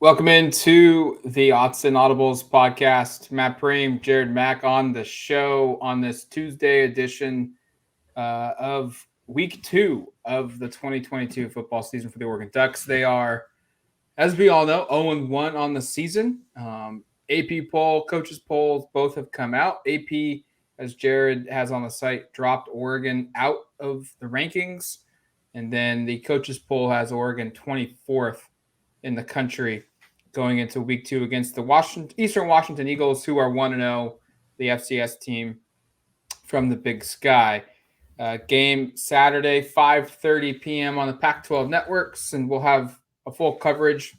Welcome into the Autzen Audibles Podcast. Matt Prehm, Jared Mack on the show on this Tuesday edition of Week 2 of the 2022 football season for the Oregon Ducks. They are, as we all know, 0-1 on the season. AP poll, coaches polls, both have come out. AP, as Jared has on the site, dropped Oregon out of the rankings. And then the coaches poll has Oregon 24th in the country going into week 2 against the Eastern Washington Eagles, who are 1-0, the FCS team from the Big Sky. Game Saturday, 5:30 p.m. on the Pac-12 networks, and we'll have a full coverage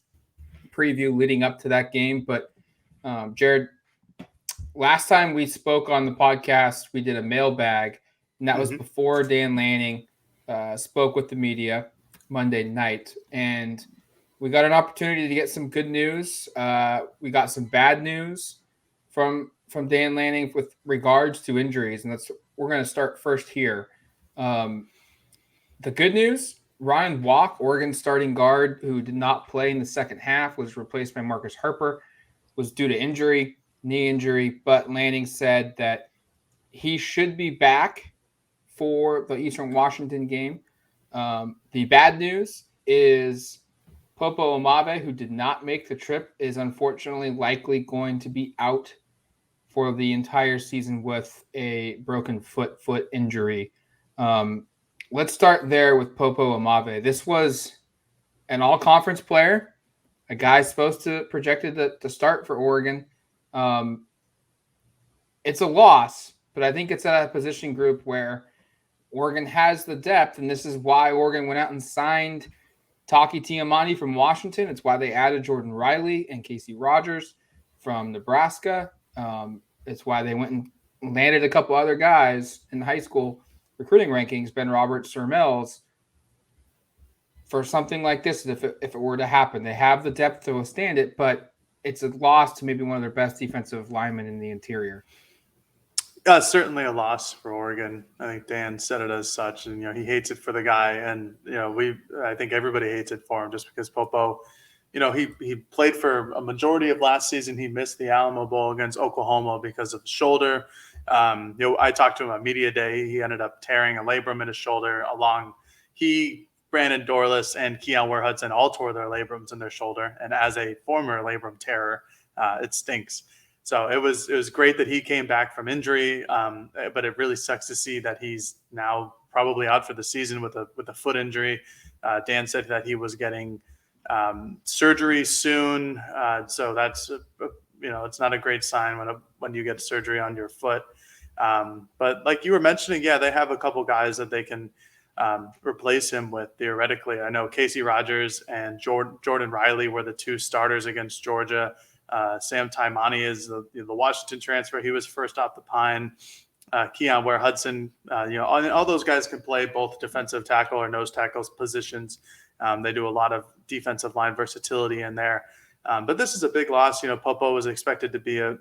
preview leading up to that game. But Jared, last time we spoke on the podcast, we did a mailbag, and that was before Dan Lanning spoke with the media Monday night. And we got an opportunity to get some good news. We got some bad news from Dan Lanning with regards to injuries, and we're going to start first here. The good news: Ryan Walk, Oregon starting guard, who did not play in the second half, was replaced by Marcus Harper, was due to injury, knee injury. But Lanning said that he should be back for the Eastern Washington game. The bad news is Popo Omave, who did not make the trip, is unfortunately likely going to be out for the entire season with a broken foot injury. Let's start there with Popo Omave. This was an all-conference player, a guy supposed to projected to start for Oregon. It's a loss, but I think it's at a position group where Oregon has the depth, and this is why Oregon went out and signed Taki Tiamani from Washington. It's why they added Jordan Riley and Casey Rogers from Nebraska. It's why they went and landed a couple other guys in the high school recruiting rankings, Ben Roberts, Sir Mills, for something like this. If it were to happen, they have the depth to withstand it, but it's a loss to maybe one of their best defensive linemen in the interior. Certainly a loss for Oregon. I think Dan said it as such, and he hates it for the guy, and I think everybody hates it for him just because Popo, he played for a majority of last season. He missed the Alamo Bowl against Oklahoma because of the shoulder. I talked to him on media day. He ended up tearing a labrum in his shoulder. Brandon Dorless, and Keon Ware-Hudson all tore their labrums in their shoulder, and as a former labrum tearer, it stinks. So it was great that he came back from injury, but it really sucks to see that he's now probably out for the season with a foot injury. Dan said that he was getting surgery soon, so that's it's not a great sign when you get surgery on your foot. But like you were mentioning, they have a couple guys that they can replace him with theoretically. I know Casey Rogers and Jordan Riley were the two starters against Georgia. Sam Taimani is the Washington transfer. He was first off the pine. Keon Ware-Hudson, all those guys can play both defensive tackle or nose tackle positions. They do a lot of defensive line versatility in there. But this is a big loss. Popo was expected to be a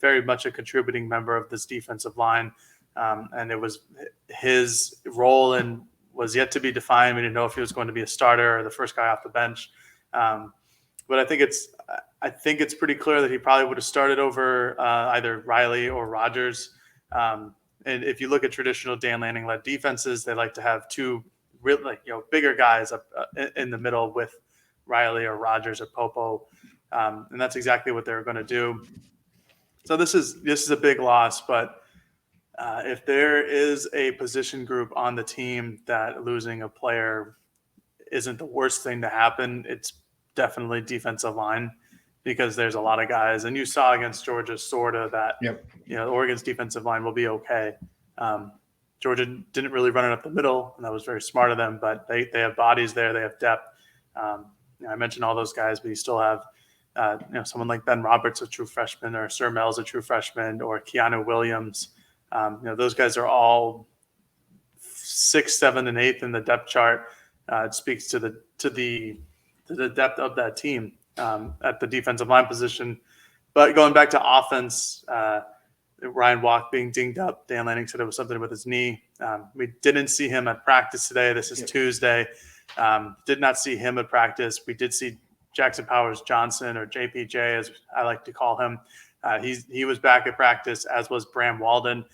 very much a contributing member of this defensive line. And it was his role and was yet to be defined. We didn't know if he was going to be a starter or the first guy off the bench. But I think it's pretty clear that he probably would have started over either Riley or Rogers. And if you look at traditional Dan Lanning-led defenses, they like to have two really bigger guys up in the middle with Riley or Rogers or Popo, and that's exactly what they're going to do. So this is a big loss, but if there is a position group on the team that losing a player isn't the worst thing to happen, it's definitely defensive line, because there's a lot of guys, and you saw against Georgia that Oregon's defensive line will be okay. Georgia didn't really run it up the middle, and that was very smart of them, but they have bodies there, they have depth. I mentioned all those guys, but you still have someone like Ben Roberts, a true freshman, or Sir Mel's a true freshman, or Keanu Williams. Those guys are all 6th, 7th, and 8th in the depth chart. It speaks to the depth of that team at the defensive line position. But going back to offense, Ryan Walk being dinged up, Dan Lanning said it was something with his knee. We didn't see him at practice today. This is Tuesday. Did not see him at practice. We did see Jackson Powers Johnson, or JPJ as I like to call him. He was back at practice, as was Bram Walden.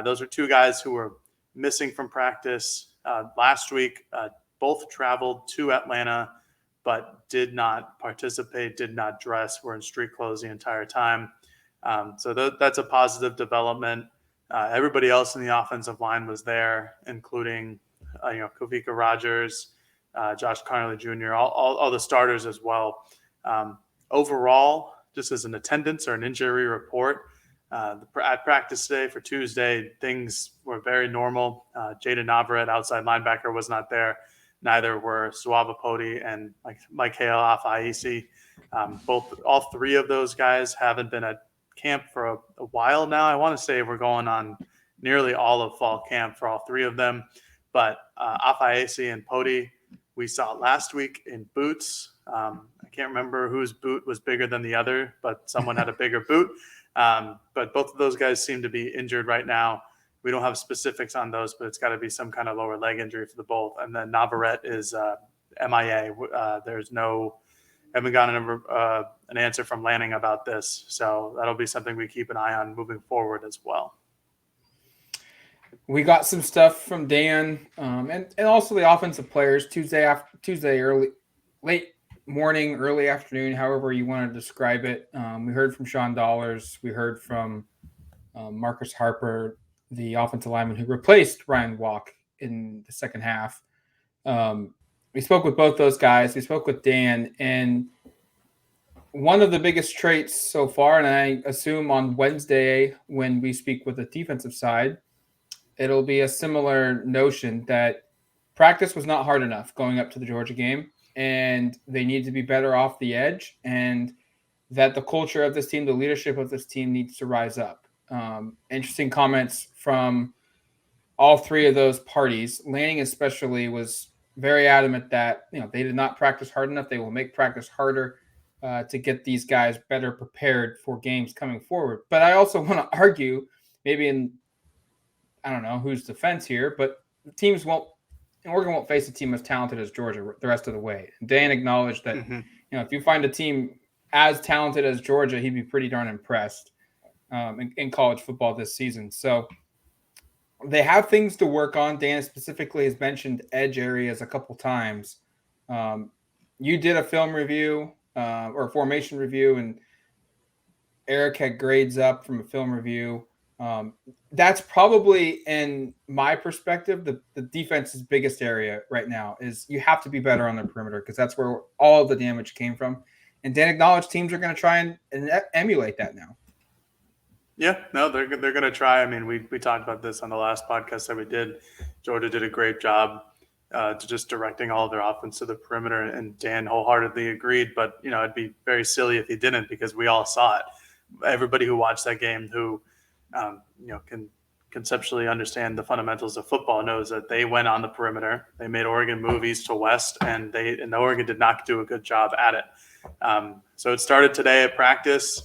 Those are two guys who were missing from practice last week. Both traveled to Atlanta, but did not participate, did not dress, were in street clothes the entire time. So that's a positive development. Everybody else in the offensive line was there, including Kavika Rogers, Josh Carnley Jr., all the starters as well. Overall, just as an attendance or an injury report, at practice today for Tuesday, things were very normal. Jaden Navarrete, outside linebacker, was not there. Neither were Suava Poti and Michael Afaisi. All three of those guys haven't been at camp for a while now. I want to say we're going on nearly all of fall camp for all three of them. But Afaisi and Poti, we saw last week in boots. I can't remember whose boot was bigger than the other, but someone had a bigger boot. But both of those guys seem to be injured right now. We don't have specifics on those, but it's got to be some kind of lower leg injury for the both. And then Navarrete is MIA. Haven't gotten an answer from Lanning about this. So that'll be something we keep an eye on moving forward as well. We got some stuff from Dan and also the offensive players Tuesday late morning, early afternoon, however you want to describe it. We heard from Sean Dollars. We heard from Marcus Harper, the offensive lineman who replaced Ryan Walk in the second half. We spoke with both those guys. We spoke with Dan, and one of the biggest traits so far, and I assume on Wednesday when we speak with the defensive side, it'll be a similar notion that practice was not hard enough going up to the Georgia game, and they need to be better off the edge, and that the culture of this team, the leadership of this team needs to rise up. Interesting comments from all three of those parties. Lanning especially was very adamant that they did not practice hard enough. They will make practice harder to get these guys better prepared for games coming forward. But I also want to argue, maybe I don't know whose defense here, but Oregon won't face a team as talented as Georgia the rest of the way. Dan acknowledged that if you find a team as talented as Georgia, he'd be pretty darn impressed in college football this season. So they have things to work on. Dan specifically has mentioned edge areas a couple times. You did a film review or a formation review, and Eric had grades up from a film review. That's probably, in my perspective, the defense's biggest area right now is you have to be better on the perimeter, because that's where all of the damage came from. And Dan acknowledged teams are going to try and emulate that now. Yeah, no, they're going to try. I mean, we talked about this on the last podcast that we did. Georgia did a great job to just directing all of their offense to the perimeter, and Dan wholeheartedly agreed. But it'd be very silly if he didn't, because we all saw it. Everybody who watched that game, who can conceptually understand the fundamentals of football, knows that they went on the perimeter. They made Oregon move east to west, and Oregon did not do a good job at it. So it started today at practice.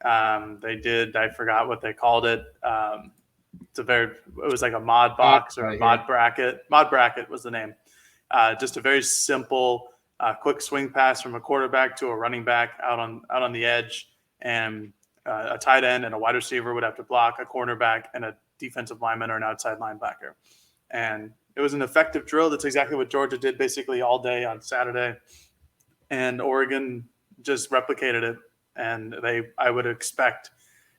They did, I forgot what they called it. It was like a mod box or a mod bracket. Mod bracket was the name. Just a very simple, quick swing pass from a quarterback to a running back out on the edge, and a tight end and a wide receiver would have to block a cornerback and a defensive lineman or an outside linebacker. And it was an effective drill. That's exactly what Georgia did basically all day on Saturday. And Oregon just replicated it. And I would expect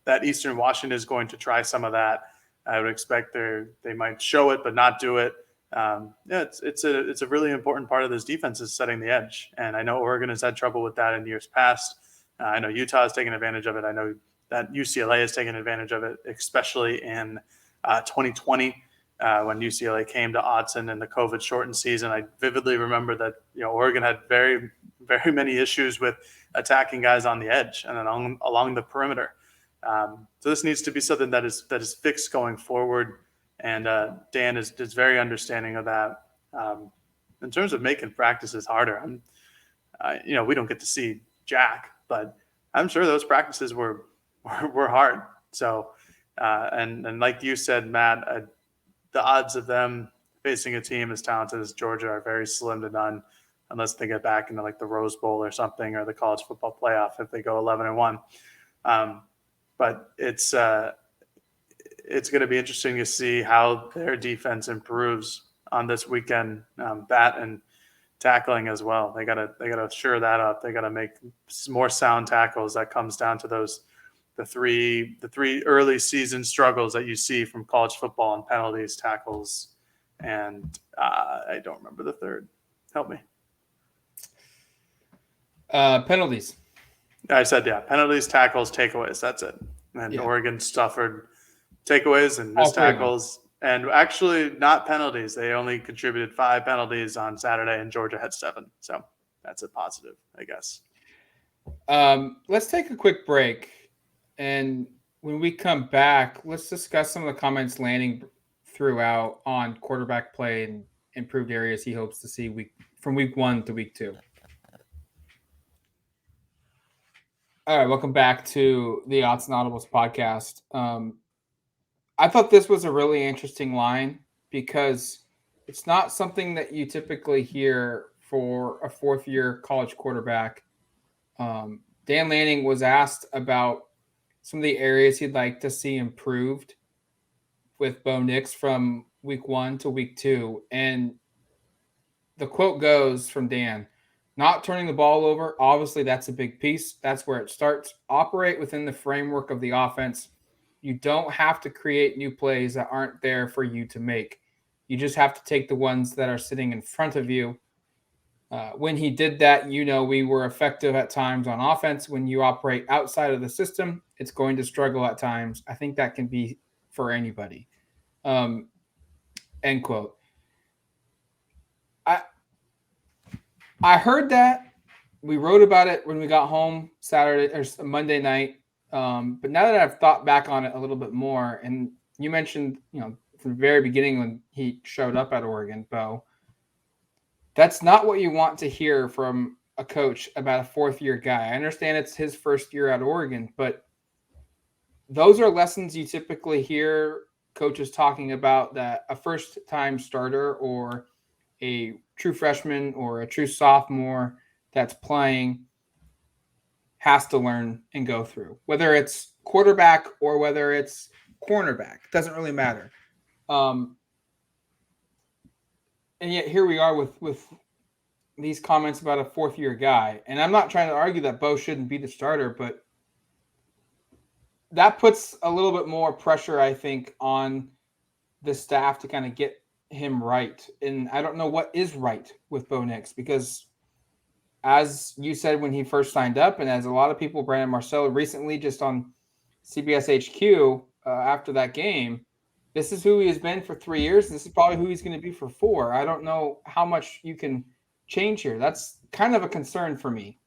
that Eastern Washington is going to try some of that. I would expect they might show it but not do it. It's a really important part of this defense is setting the edge. And I know Oregon has had trouble with that in years past. I know Utah has taken advantage of it. I know that UCLA has taken advantage of it, especially in 2020 when UCLA came to Autzen in the COVID-shortened season. I vividly remember that Oregon had very, very many issues with attacking guys on the edge and then along the perimeter. So this needs to be something that is fixed going forward, and Dan is very understanding of that. In terms of making practices harder, we don't get to see Jack, but I'm sure those practices were hard. So, and like you said, Matt, the odds of them facing a team as talented as Georgia are very slim to none. unless they get back into like the Rose Bowl or something, or the college football playoff if they go 11-1. But it's going to be interesting to see how their defense improves on this weekend. That and tackling as well. They gotta shore that up. They gotta make more sound tackles. That comes down to the three early season struggles that you see from college football and penalties, tackles, and I don't remember the third. Help me. Penalties. I said penalties, tackles, takeaways. That's it. And Oregon suffered takeaways and missed tackles. And actually, not penalties. They only contributed 5 penalties on Saturday, and Georgia had 7. So that's a positive, I guess. Let's take a quick break. And when we come back, let's discuss some of the comments Lanning threw out on quarterback play and improved areas he hopes to see from week 1 to week 2. All right, welcome back to the Autzen Audibles Podcast. I thought this was a really interesting line because it's not something that you typically hear for a fourth-year college quarterback. Dan Lanning was asked about some of the areas he'd like to see improved with Bo Nix from week 1 to week 2. And the quote goes from Dan, "Not turning the ball over, obviously that's a big piece. That's where it starts. Operate within the framework of the offense. You don't have to create new plays that aren't there for you to make. You just have to take the ones that are sitting in front of you." When he did that, we were effective at times on offense. When you operate outside of the system, it's going to struggle at times. I think that can be for anybody. End quote. I heard that. We wrote about it when we got home Saturday or Monday night. But now that I've thought back on it a little bit more, and you mentioned, from the very beginning when he showed up at Oregon, Bo, that's not what you want to hear from a coach about a fourth-year guy. I understand it's his first year at Oregon, but those are lessons you typically hear coaches talking about, that a first-time starter or a true freshman or a true sophomore that's playing has to learn and go through, whether it's quarterback or whether it's cornerback. It doesn't really matter. And yet here we are with these comments about a fourth-year guy. And I'm not trying to argue that Bo shouldn't be the starter, but that puts a little bit more pressure, I think, on the staff to kind of get him right. And I don't know what is right with Bo Nix, because as you said when he first signed up, and as a lot of people, Brandon Marcello recently just on CBS HQ after that game, this is who he has been for 3 years. This is probably who he's going to be for 4. I don't know how much you can change here. That's kind of a concern for me.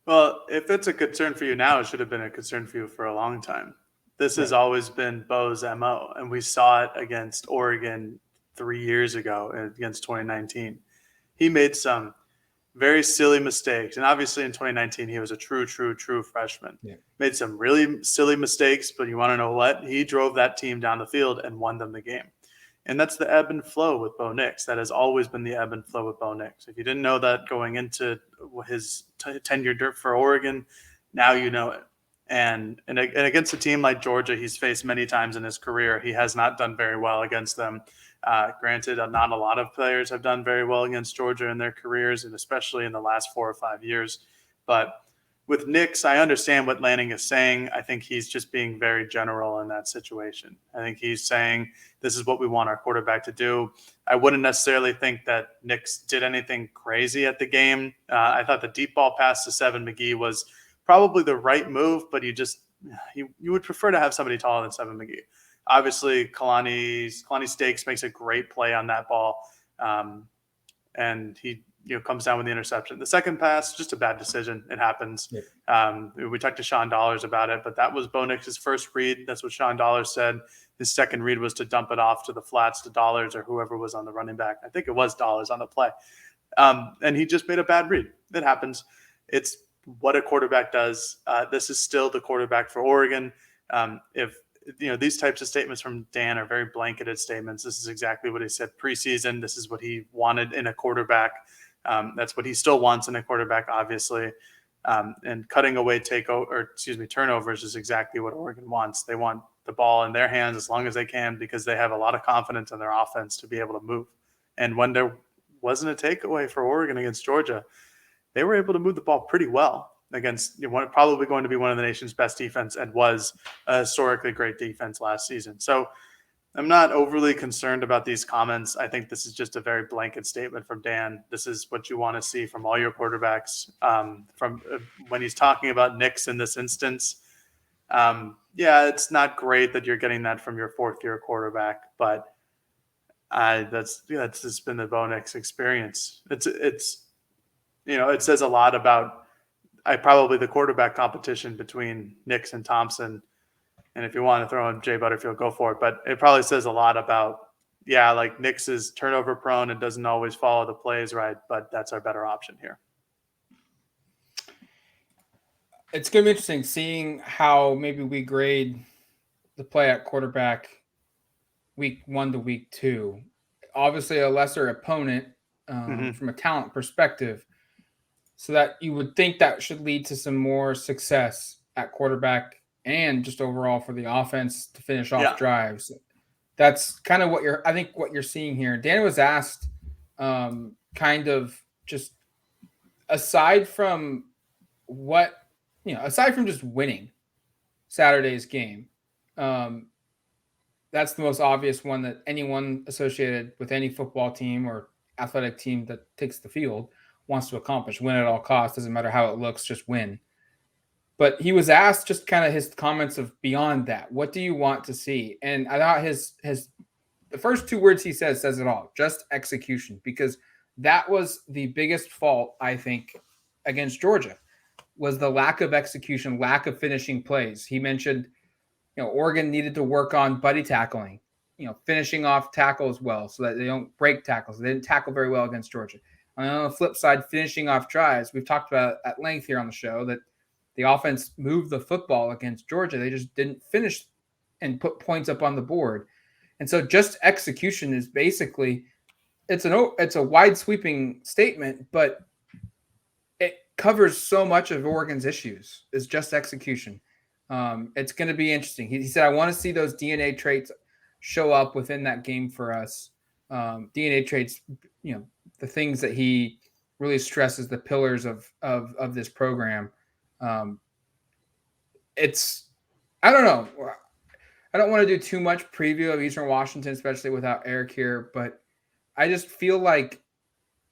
Well, if it's a concern for you now, it should have been a concern for you for a long time. This has always been Bo's MO, and we saw it against Oregon 3 years ago against 2019. He made some very silly mistakes, and obviously in 2019 he was a true freshman. Made some really silly mistakes, but you want to know what? He drove that team down the field and won them the game. And that's the ebb and flow with Bo Nix. That has always been the ebb and flow with Bo Nix. If you didn't know that going into his tenure for Oregon, now you know it. And against a team like Georgia, he's faced many times in his career. He has not done very well against them. Granted, not a lot of players have done very well against Georgia in their careers, and especially in the last 4 or 5 years. But with Nix, I understand what Lanning is saying. I think he's just being very general in that situation. I think he's saying this is what we want our quarterback to do. I wouldn't necessarily think that Nix did anything crazy at the game. I thought the deep ball pass to Seven McGee was probably the right move, but you would prefer to have somebody taller than Seven McGee. Obviously, Kalani Stakes makes a great play on that ball, and he comes down with the interception. The second pass, just a bad decision. It happens. Yeah. We talked to Sean Dollars about it, but that was Bo Nix's first read. That's what Sean Dollars said. His second read was to dump it off to the flats to Dollars or whoever was on the running back. I think it was Dollars on the play. And he just made a bad read. It happens. It's what a quarterback does. This is still the quarterback for Oregon. If these types of statements from Dan are very blanketed statements. This is exactly what he said preseason. This is what he wanted in a quarterback. That's what he still wants in a quarterback, obviously. And cutting away turnovers is exactly what Oregon wants. They want the ball in their hands as long as they can because they have a lot of confidence in their offense to be able to move. And when there wasn't a takeaway for Oregon against Georgia, they were able to move the ball pretty well against probably going to be one of the nation's best defense and was a historically great defense last season. So I'm not overly concerned about these comments. I think this is just a very blanket statement from Dan. This is what you want to see from all your quarterbacks. When he's talking about Nix in this instance, it's not great that you're getting that from your fourth-year quarterback, but that's just been the Bo Nix experience. It says a lot about probably the quarterback competition between Nix and Thompson. And if you want to throw in Jay Butterfield, go for it. But it probably says a lot about, Nix is turnover prone and doesn't always follow the plays right, but that's our better option here. It's going to be interesting seeing how maybe we grade the play at quarterback week 1 to week 2. Obviously a lesser opponent from a talent perspective, so that you would think that should lead to some more success at quarterback and just overall for the offense to finish off drives. That's kind of what you're seeing here. Dan was asked kind of just aside from just winning Saturday's game, that's the most obvious one that anyone associated with any football team or athletic team that takes the field wants to accomplish. Win at all costs. Doesn't matter how it looks, just win. But he was asked just kind of his comments of beyond that. What do you want to see? And I thought the first 2 words he says it all. Just execution, because that was the biggest fault, I think, against Georgia, was the lack of execution, lack of finishing plays. He mentioned, Oregon needed to work on buddy tackling, finishing off tackles well so that they don't break tackles. They didn't tackle very well against Georgia. And on the flip side, finishing off drives. We've talked about at length here on the show that the offense moved the football against Georgia. They just didn't finish and put points up on the board. And so just execution is basically, it's a wide sweeping statement, but it covers so much of Oregon's issues is just execution. It's going to be interesting. He said, I want to see those DNA traits show up within that game for us. DNA traits, the things that he really stresses, the pillars of this program. I don't know. I don't want to do too much preview of Eastern Washington, especially without Eric here, but I just feel like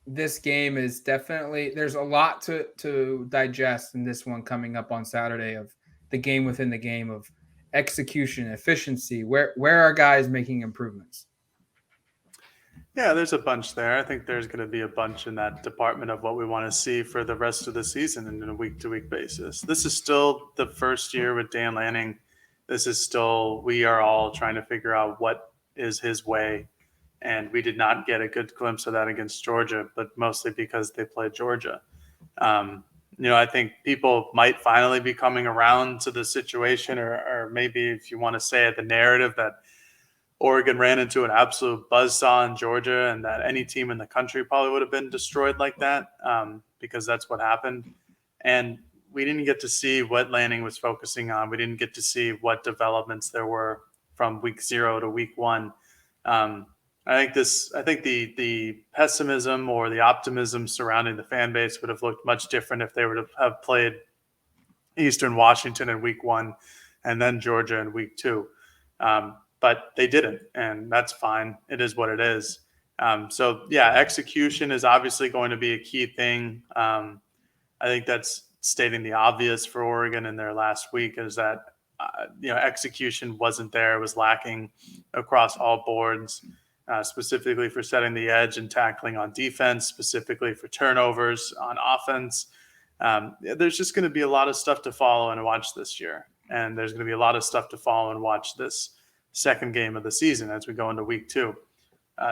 this game is definitely, there's a lot to digest in this one coming up on Saturday of the game within the game of execution, efficiency, where are guys making improvements? Yeah, there's a bunch there. I think there's going to be a bunch in that department of what we want to see for the rest of the season and on a week-to-week basis. This is still the first year with Dan Lanning. This is still, we are all trying to figure out what is his way. And we did not get a good glimpse of that against Georgia, but mostly because they played Georgia. I think people might finally be coming around to the situation, or maybe if you want to say it, the narrative that Oregon ran into an absolute buzzsaw in Georgia and that any team in the country probably would have been destroyed like that because that's what happened. And we didn't get to see what Lanning was focusing on. We didn't get to see what developments there were from week 0 to week 1. I think the pessimism or the optimism surrounding the fan base would have looked much different if they would have played Eastern Washington in week 1 and then Georgia in week 2. But they didn't, and that's fine. It is what it is. Execution is obviously going to be a key thing. I think that's stating the obvious for Oregon in their last week is that, execution wasn't there. It was lacking across all boards, specifically for setting the edge and tackling on defense, specifically for turnovers on offense. There's just going to be a lot of stuff to follow and watch this year. And there's going to be a lot of stuff to follow and watch this second game of the season as we go into week 2.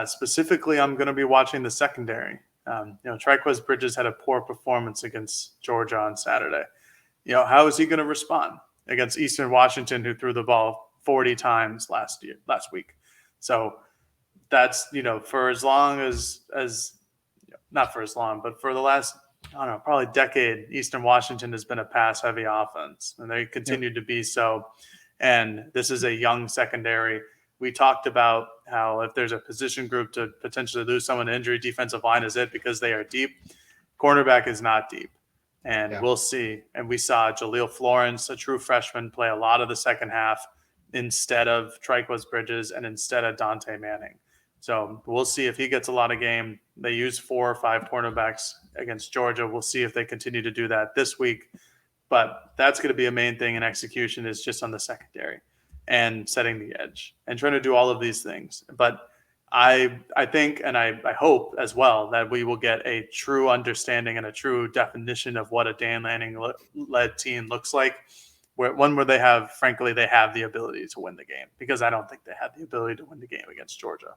Specifically, I'm going to be watching the secondary. Triquez Bridges had a poor performance against Georgia on Saturday. How is he going to respond against Eastern Washington, who threw the ball 40 times last week? So that's, for as long as not for as long, but for the last, I don't know, probably decade, Eastern Washington has been a pass-heavy offense, and they continue to be so. And this is a young secondary. We talked about how if there's a position group to potentially lose someone to injury, defensive line is it because they are deep. Cornerback is not deep. And we'll see. And we saw Jaleel Florence, a true freshman, play a lot of the second half instead of Triquez Bridges and instead of Dante Manning. So we'll see if he gets a lot of game. They use 4 or 5 cornerbacks against Georgia. We'll see if they continue to do that this week. But that's going to be a main thing in execution, is just on the secondary and setting the edge and trying to do all of these things. But I think, and I hope as well, that we will get a true understanding and a true definition of what a Dan Lanning-led team looks like. One where they have, frankly, they have the ability to win the game, because I don't think they had the ability to win the game against Georgia.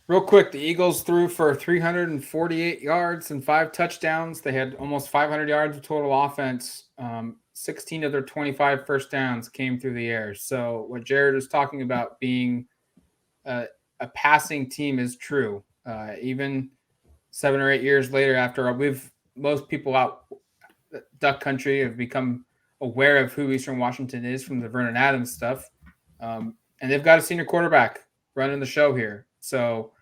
Real quick, the Eagles threw for 348 yards and 5 touchdowns. They had almost 500 yards of total offense. 16 of their 25 first downs came through the air. So what Jared was talking about being a passing team is true. Even 7 or 8 years later, after most people out Duck Country have become aware of who Eastern Washington is from the Vernon Adams stuff. And they've got a senior quarterback running the show here. So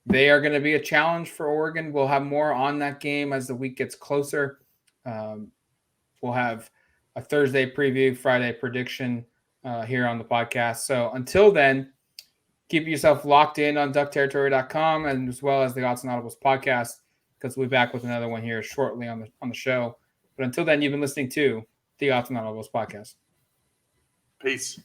they are going to be a challenge for Oregon. We'll have more on that game as the week gets closer. We'll have a Thursday preview, Friday prediction here on the podcast. So until then, keep yourself locked in on duckterritory.com and as well as the Autzen Audibles podcast, because we'll be back with another one here shortly on the show. But until then, you've been listening to the Autzen Audibles podcast. Peace.